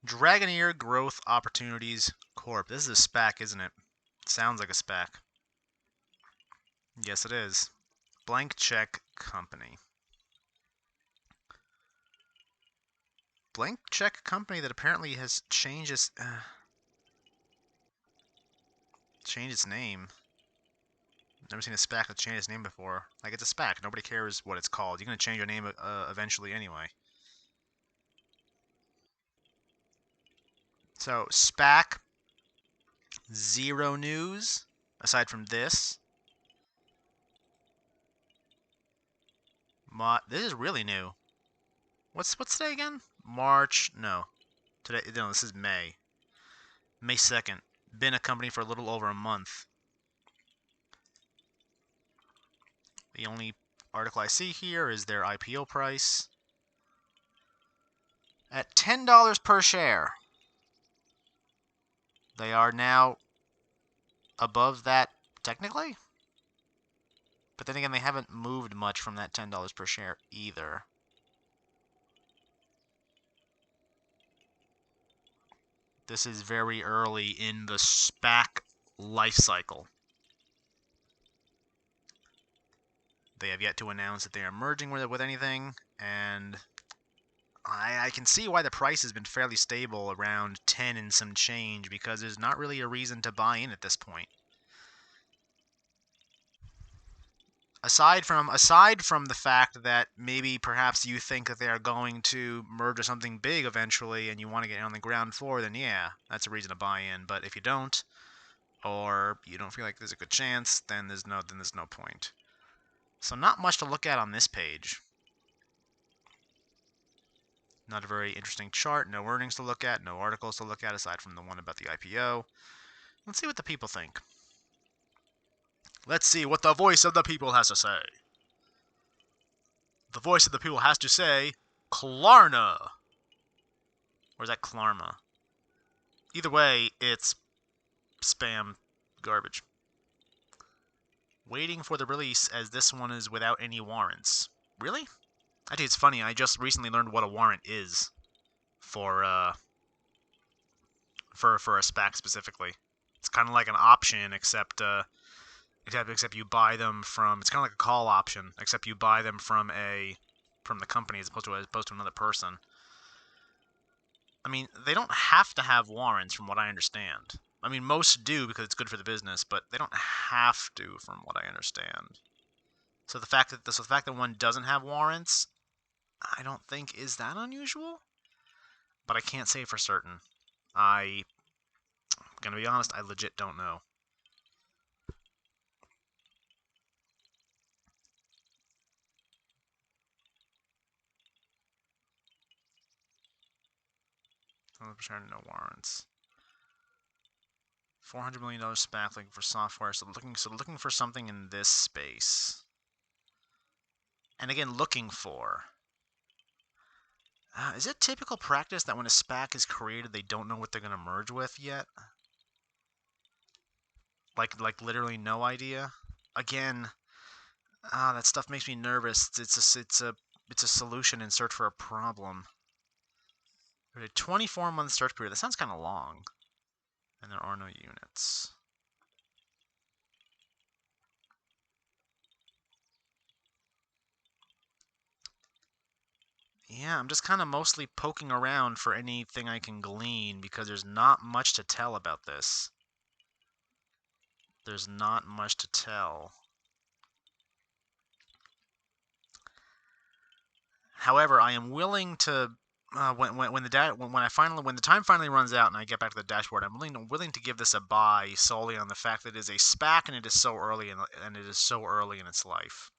Dragoneer Growth Opportunities Corp. This is a SPAC, isn't it? Sounds like a SPAC. Yes, it is. Blank check company. Blank check company that apparently has changed its name. Never seen a SPAC that changed its name before. Like, it's a SPAC. Nobody cares what it's called. You're going to change your name eventually anyway. So, SPAC, zero news, aside from this. This is really new. What's today again? March? No. No, this is May. May 2nd. Been a company for a little over a month. The only article I see here is their IPO price at $10 per share. They are now above that technically, but then again, they haven't moved much from that $10 per share either. This is very early in the SPAC life cycle. They have yet to announce that they are merging with anything, and I can see why the price has been fairly stable around 10 and some change, because there's not really a reason to buy in at this point. Aside from the fact that maybe perhaps you think that they are going to merge or something big eventually and you want to get on the ground floor, then yeah, that's a reason to buy in. But if you don't, or you don't feel like there's a good chance, then there's no point. So not much to look at on this page. Not a very interesting chart, no earnings to look at, no articles to look at aside from the one about the IPO. Let's see what the people think. Let's see what the voice of the people has to say. The voice of the people has to say, Klarna. Or is that Klarma? Either way, it's spam garbage. Waiting for the release, as this one is without any warrants. Really? Actually, it's funny. I just recently learned what a warrant is for a SPAC specifically. It's kind of like an option, except you buy them from. It's kind of like a call option, except you buy them from the company as opposed to another person. I mean, they don't have to have warrants, from what I understand. I mean, most do because it's good for the business, but they don't have to, from what I understand. So the fact that one doesn't have warrants, I don't think is that unusual. But I can't say for certain. I'm gonna be honest, I legit don't know. No warrants. $400 million SPAC looking for software. So looking for something in this space. And again, looking for. Is it typical practice that when a SPAC is created, they don't know what they're going to merge with yet? Like literally no idea. Again, that stuff makes me nervous. It's a solution in search for a problem. There's a 24-month search period. That sounds kind of long. And there are no units. Yeah, I'm just kind of mostly poking around for anything I can glean because there's not much to tell about this. There's not much to tell. However, I am willing to when the time finally runs out and I get back to the dashboard, I'm willing to give this a buy solely on the fact that it is a SPAC and it is so early in its life.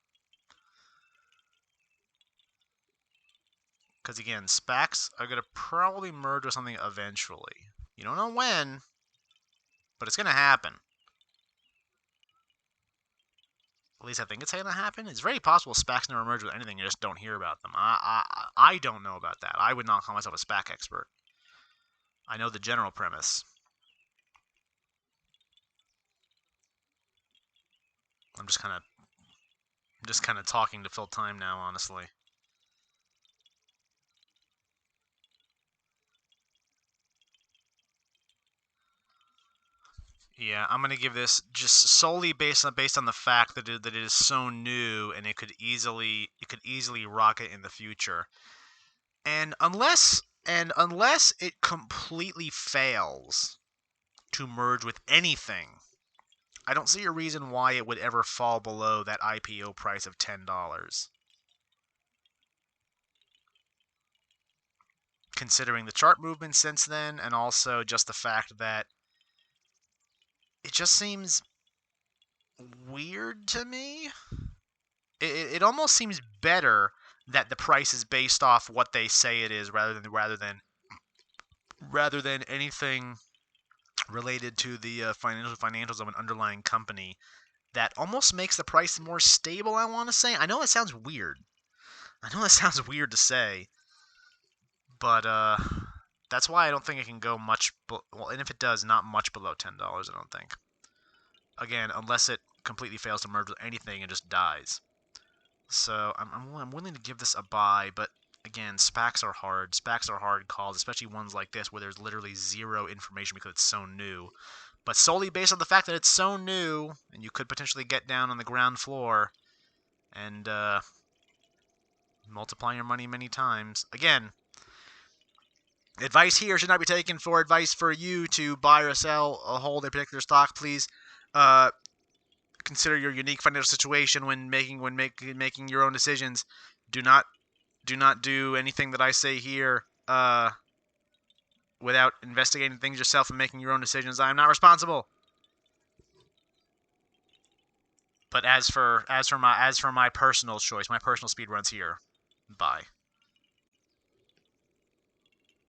Because again, SPACs are going to probably merge with something eventually. You don't know when, but it's going to happen. At least I think it's going to happen. It's very possible SPACs never merge with anything. You just don't hear about them. I don't know about that. I would not call myself a SPAC expert. I know the general premise. I'm just kind of talking to fill time now, honestly. Yeah, I'm gonna give this just solely based on the fact that it is so new and it could easily rocket in the future. And unless it completely fails to merge with anything, I don't see a reason why it would ever fall below that IPO price of $10. Considering the chart movement since then, and also just the fact that it just seems weird to me. It almost seems better that the price is based off what they say it is rather than anything related to the financials of an underlying company. That almost makes the price more stable, I want to say. I know that sounds weird. I know that sounds weird to say, but that's why I don't think it can go much. Well, and if it does, not much below $10. I don't think. Again, unless it completely fails to merge with anything and just dies. So I'm willing to give this a buy, but again, SPACs are hard. SPACs are hard calls, especially ones like this where there's literally zero information because it's so new. But solely based on the fact that it's so new, and you could potentially get down on the ground floor and multiply your money many times. Again, advice here should not be taken for advice for you to buy or sell or hold a particular stock. Please consider your unique financial situation when making your own decisions. Do not do anything that I say here without investigating things yourself and making your own decisions. I am not responsible. But as for my personal choice, my personal speedruns here, bye.